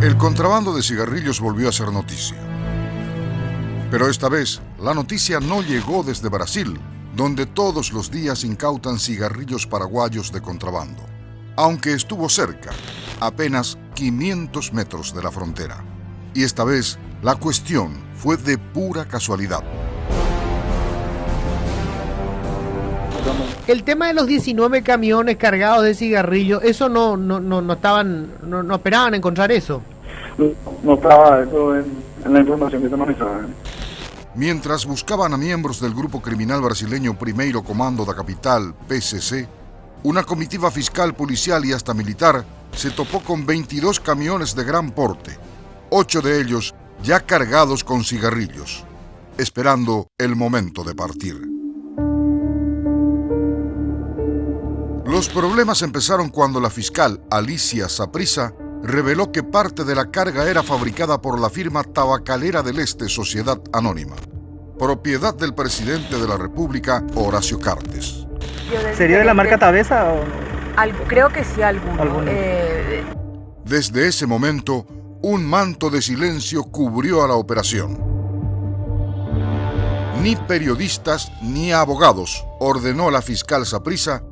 El contrabando de cigarrillos volvió a ser noticia. Pero esta vez, la noticia no llegó desde Brasil, donde todos los días incautan cigarrillos paraguayos de contrabando, aunque estuvo cerca, apenas 500 metros de la frontera. Y esta vez, la cuestión fue de pura casualidad. El tema de los 19 camiones cargados de cigarrillos, eso no esperaban encontrar eso. No estaba eso en la información que se manejaba. Mientras buscaban a miembros del grupo criminal brasileño Primeiro Comando da Capital, PCC, una comitiva fiscal, policial y hasta militar se topó con 22 camiones de gran porte, 8 de ellos ya cargados con cigarrillos, esperando el momento de partir. Los problemas empezaron cuando la fiscal Alicia Saprissa reveló que parte de la carga era fabricada por la firma Tabacalera del Este Sociedad Anónima, propiedad del presidente de la República, Horacio Cartes. ¿Sería de la marca Tabesa o...? Creo que sí, alguno. Desde ese momento, un manto de silencio cubrió a la operación. Ni periodistas ni abogados, ordenó la fiscal Saprissa,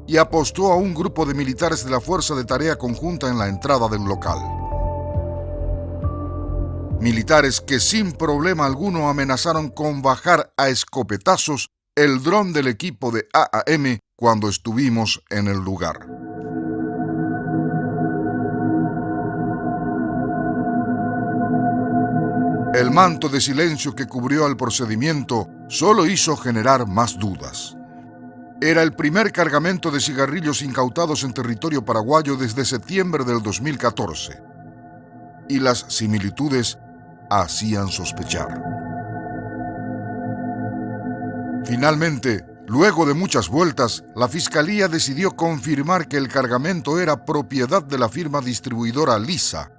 y apostó a un grupo de militares de la Fuerza de Tarea Conjunta en la entrada del local. Militares que sin problema alguno amenazaron con bajar a escopetazos el dron del equipo de AAM cuando estuvimos en el lugar. El manto de silencio que cubrió al procedimiento solo hizo generar más dudas. Era el primer cargamento de cigarrillos incautados en territorio paraguayo desde septiembre del 2014. Y las similitudes hacían sospechar. Finalmente, luego de muchas vueltas, la Fiscalía decidió confirmar que el cargamento era propiedad de la firma distribuidora Lisa,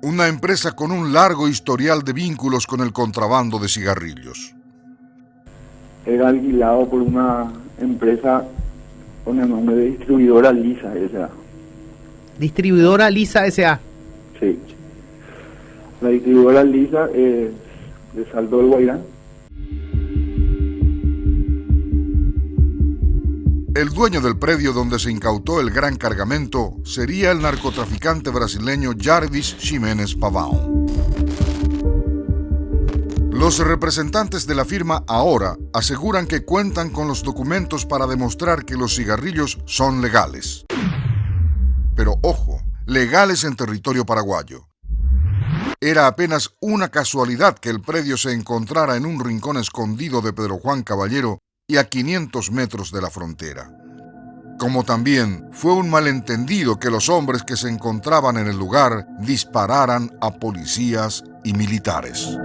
una empresa con un largo historial de vínculos con el contrabando de cigarrillos. Era alquilado por una empresa con el nombre de Distribuidora Lisa S.A. Distribuidora Lisa S.A. Sí. La distribuidora Lisa es de Salto del Guairá. El dueño del predio donde se incautó el gran cargamento sería el narcotraficante brasileño Jarvis Ximénez Pavão. Los representantes de la firma ahora aseguran que cuentan con los documentos para demostrar que los cigarrillos son legales. Pero ojo, legales en territorio paraguayo. Era apenas una casualidad que el predio se encontrara en un rincón escondido de Pedro Juan Caballero y a 500 metros de la frontera. Como también fue un malentendido que los hombres que se encontraban en el lugar dispararan a policías y militares.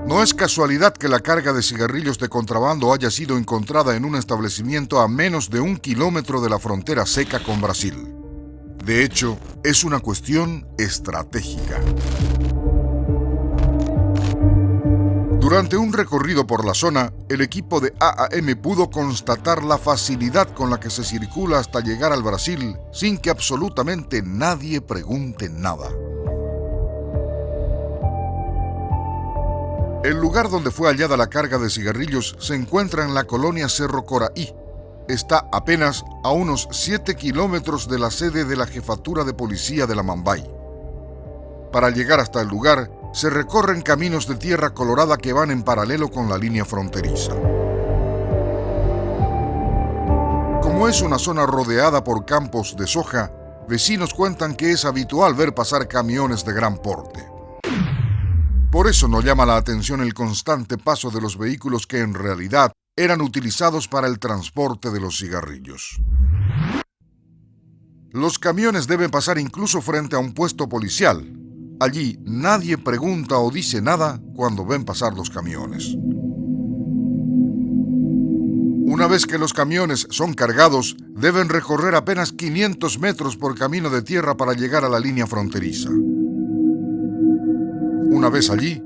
No es casualidad que la carga de cigarrillos de contrabando haya sido encontrada en un establecimiento a menos de 1 kilómetro de la frontera seca con Brasil. De hecho, es una cuestión estratégica. Durante un recorrido por la zona, el equipo de AAM pudo constatar la facilidad con la que se circula hasta llegar al Brasil sin que absolutamente nadie pregunte nada. El lugar donde fue hallada la carga de cigarrillos se encuentra en la colonia Cerro Coraí. Está apenas a unos 7 kilómetros de la sede de la Jefatura de Policía de la Mambay. Para llegar hasta el lugar, se recorren caminos de tierra colorada que van en paralelo con la línea fronteriza. Como es una zona rodeada por campos de soja, vecinos cuentan que es habitual ver pasar camiones de gran porte. Por eso no llama la atención el constante paso de los vehículos que en realidad eran utilizados para el transporte de los cigarrillos. Los camiones deben pasar incluso frente a un puesto policial. Allí nadie pregunta o dice nada cuando ven pasar los camiones. Una vez que los camiones son cargados, deben recorrer apenas 500 metros por camino de tierra para llegar a la línea fronteriza. Una vez allí,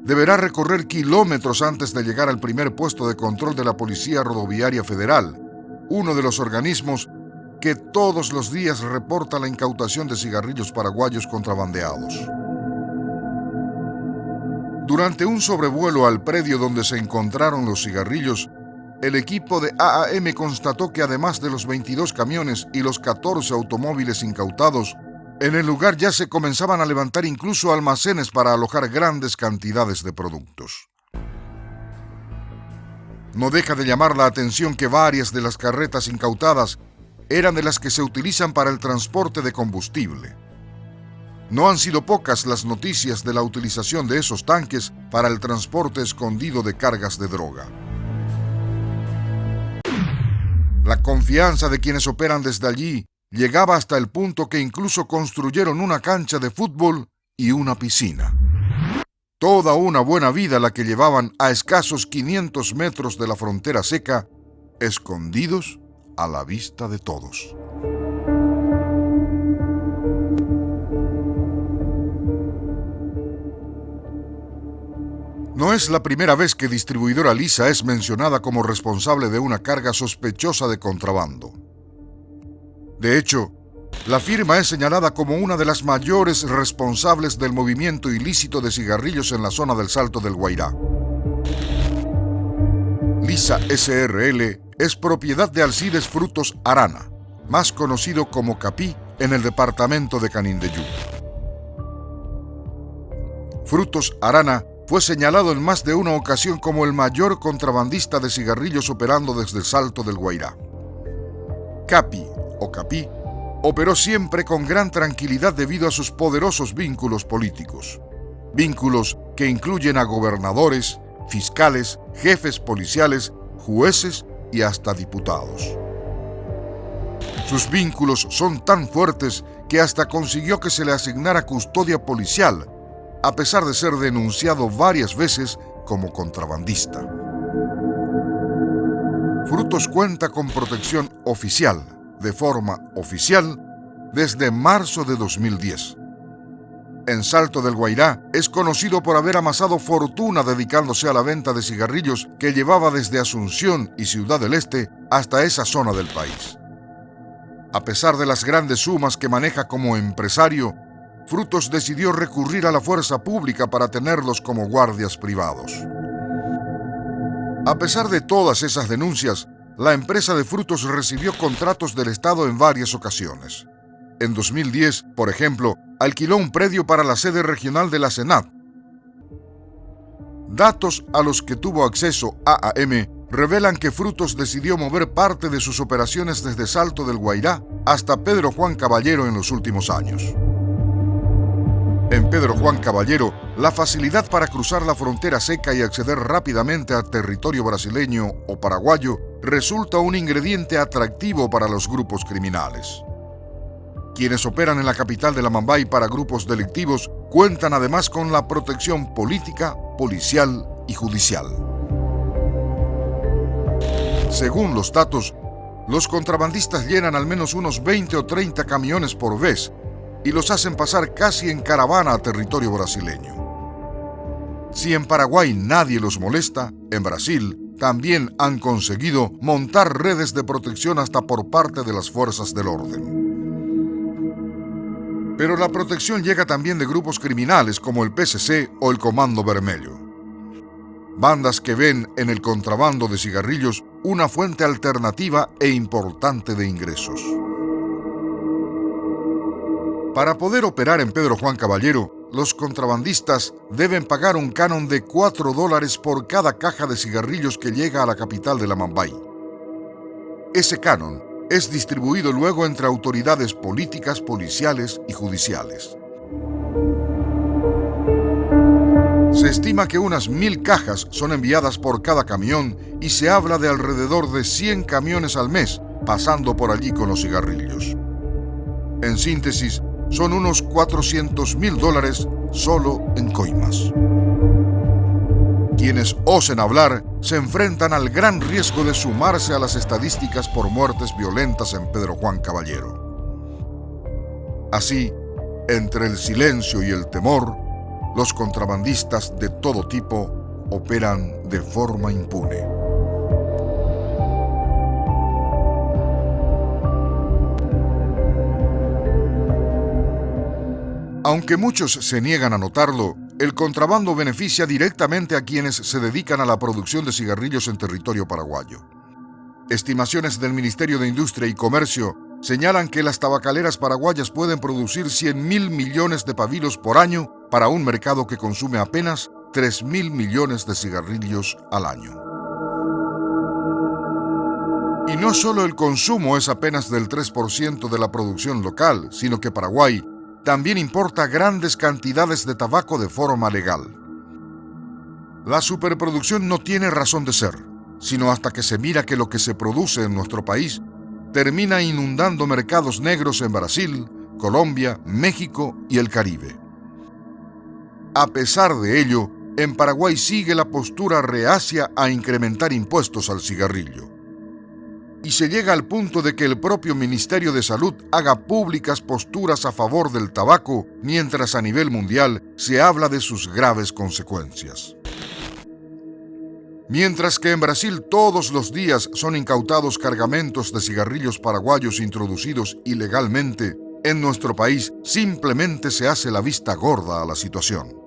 deberá recorrer kilómetros antes de llegar al primer puesto de control de la Policía Rodoviaria Federal, uno de los organismos que todos los días reporta la incautación de cigarrillos paraguayos contrabandeados. Durante un sobrevuelo al predio donde se encontraron los cigarrillos, el equipo de AAM constató que además de los 22 camiones y los 14 automóviles incautados, en el lugar ya se comenzaban a levantar incluso almacenes para alojar grandes cantidades de productos. No deja de llamar la atención que varias de las carretas incautadas eran de las que se utilizan para el transporte de combustible. No han sido pocas las noticias de la utilización de esos tanques para el transporte escondido de cargas de droga. La confianza de quienes operan desde allí llegaba hasta el punto que incluso construyeron una cancha de fútbol y una piscina. Toda una buena vida la que llevaban a escasos 500 metros de la frontera seca, escondidos a la vista de todos. No es la primera vez que Distribuidora Lisa es mencionada como responsable de una carga sospechosa de contrabando. De hecho, la firma es señalada como una de las mayores responsables del movimiento ilícito de cigarrillos en la zona del Salto del Guairá. Lisa S.R.L. es propiedad de Alcides Frutos Arana, más conocido como Capí en el departamento de Canindeyú. Frutos Arana fue señalado en más de una ocasión como el mayor contrabandista de cigarrillos operando desde el Salto del Guairá. Capi, o Capí, operó siempre con gran tranquilidad debido a sus poderosos vínculos políticos. Vínculos que incluyen a gobernadores, fiscales, jefes policiales, jueces y hasta diputados. Sus vínculos son tan fuertes que hasta consiguió que se le asignara custodia policial, a pesar de ser denunciado varias veces como contrabandista. Frutos cuenta con protección oficial, de forma oficial, desde marzo de 2010. En Salto del Guairá es conocido por haber amasado fortuna dedicándose a la venta de cigarrillos que llevaba desde Asunción y Ciudad del Este hasta esa zona del país. A pesar de las grandes sumas que maneja como empresario, Frutos decidió recurrir a la fuerza pública para tenerlos como guardias privados. A pesar de todas esas denuncias, la empresa de Frutos recibió contratos del Estado en varias ocasiones. En 2010, por ejemplo, alquiló un predio para la sede regional de la SENAT. Datos a los que tuvo acceso AAM revelan que Frutos decidió mover parte de sus operaciones desde Salto del Guairá hasta Pedro Juan Caballero en los últimos años. En Pedro Juan Caballero, la facilidad para cruzar la frontera seca y acceder rápidamente al territorio brasileño o paraguayo resulta un ingrediente atractivo para los grupos criminales. Quienes operan en la capital de la Mambay para grupos delictivos cuentan además con la protección política, policial y judicial. Según los datos, los contrabandistas llenan al menos unos 20 o 30 camiones por vez y los hacen pasar casi en caravana a territorio brasileño. Si en Paraguay nadie los molesta, en Brasil también han conseguido montar redes de protección hasta por parte de las fuerzas del orden. Pero la protección llega también de grupos criminales como el PCC o el Comando Vermelho. Bandas que ven en el contrabando de cigarrillos una fuente alternativa e importante de ingresos. Para poder operar en Pedro Juan Caballero, los contrabandistas deben pagar un canon de $4 por cada caja de cigarrillos que llega a la capital de la Mambay. Ese canon es distribuido luego entre autoridades políticas, policiales y judiciales. Se estima que unas 1000 cajas son enviadas por cada camión y se habla de alrededor de 100 camiones al mes pasando por allí con los cigarrillos. En síntesis, son unos $400,000 solo en coimas. Quienes osen hablar se enfrentan al gran riesgo de sumarse a las estadísticas por muertes violentas en Pedro Juan Caballero. Así, entre el silencio y el temor, los contrabandistas de todo tipo operan de forma impune. Aunque muchos se niegan a notarlo, el contrabando beneficia directamente a quienes se dedican a la producción de cigarrillos en territorio paraguayo. Estimaciones del Ministerio de Industria y Comercio señalan que las tabacaleras paraguayas pueden producir 100.000 millones de pavilos por año para un mercado que consume apenas 3.000 millones de cigarrillos al año. Y no solo el consumo es apenas del 3% de la producción local, sino que Paraguay también importa grandes cantidades de tabaco de forma legal. La superproducción no tiene razón de ser, sino hasta que se mira que lo que se produce en nuestro país termina inundando mercados negros en Brasil, Colombia, México y el Caribe. A pesar de ello, en Paraguay sigue la postura reacia a incrementar impuestos al cigarrillo. Y se llega al punto de que el propio Ministerio de Salud haga públicas posturas a favor del tabaco, mientras a nivel mundial se habla de sus graves consecuencias. Mientras que en Brasil todos los días son incautados cargamentos de cigarrillos paraguayos introducidos ilegalmente, en nuestro país simplemente se hace la vista gorda a la situación.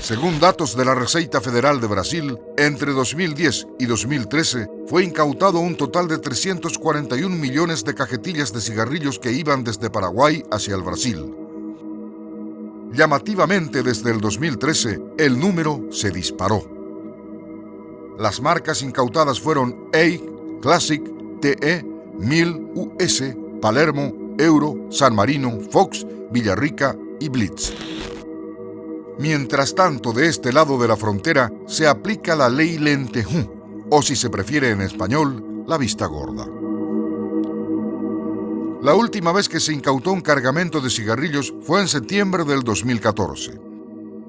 Según datos de la Receita Federal de Brasil, entre 2010 y 2013 fue incautado un total de 341 millones de cajetillas de cigarrillos que iban desde Paraguay hacia el Brasil. Llamativamente, desde el 2013, el número se disparó. Las marcas incautadas fueron EIC, Classic, TE, Mil, US, Palermo, Euro, San Marino, Fox, Villarrica y Blitz. Mientras tanto, de este lado de la frontera se aplica la ley Lentejú, o si se prefiere en español, la vista gorda. La última vez que se incautó un cargamento de cigarrillos fue en septiembre del 2014.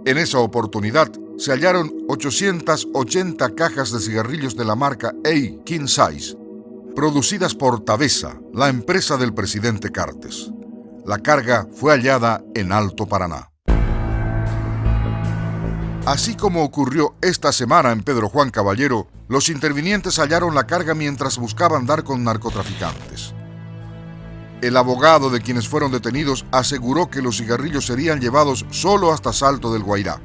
En esa oportunidad se hallaron 880 cajas de cigarrillos de la marca A King Size, producidas por Tavesa, la empresa del presidente Cartes. La carga fue hallada en Alto Paraná. Así como ocurrió esta semana en Pedro Juan Caballero, los intervinientes hallaron la carga mientras buscaban dar con narcotraficantes. El abogado de quienes fueron detenidos aseguró que los cigarrillos serían llevados solo hasta Salto del Guairá.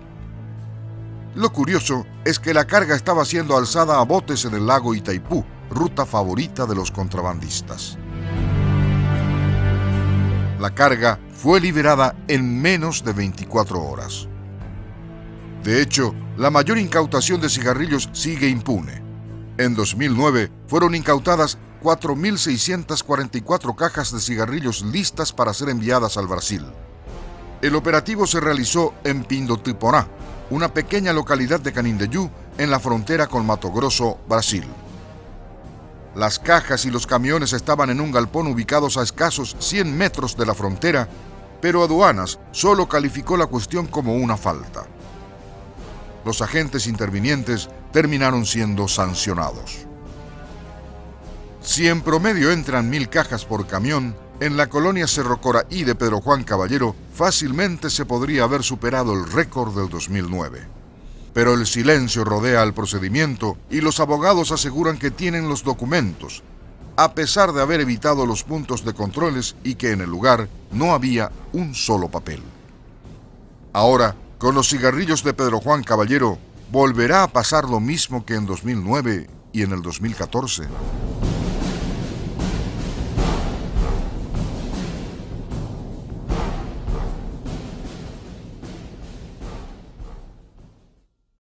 Lo curioso es que la carga estaba siendo alzada a botes en el lago Itaipú, ruta favorita de los contrabandistas. La carga fue liberada en menos de 24 horas. De hecho, la mayor incautación de cigarrillos sigue impune. En 2009 fueron incautadas 4.644 cajas de cigarrillos listas para ser enviadas al Brasil. El operativo se realizó en Pindotiporá, una pequeña localidad de Canindeyú en la frontera con Mato Grosso, Brasil. Las cajas y los camiones estaban en un galpón ubicados a escasos 100 metros de la frontera, pero Aduanas solo calificó la cuestión como una falta. Los agentes intervinientes terminaron siendo sancionados. Si en promedio entran 1.000 cajas por camión, en la colonia Cerro Coraí de Pedro Juan Caballero fácilmente se podría haber superado el récord del 2009. Pero el silencio rodea al procedimiento y los abogados aseguran que tienen los documentos, a pesar de haber evitado los puntos de controles y que en el lugar no había un solo papel. Ahora, con los cigarrillos de Pedro Juan Caballero, ¿volverá a pasar lo mismo que en 2009 y en el 2014?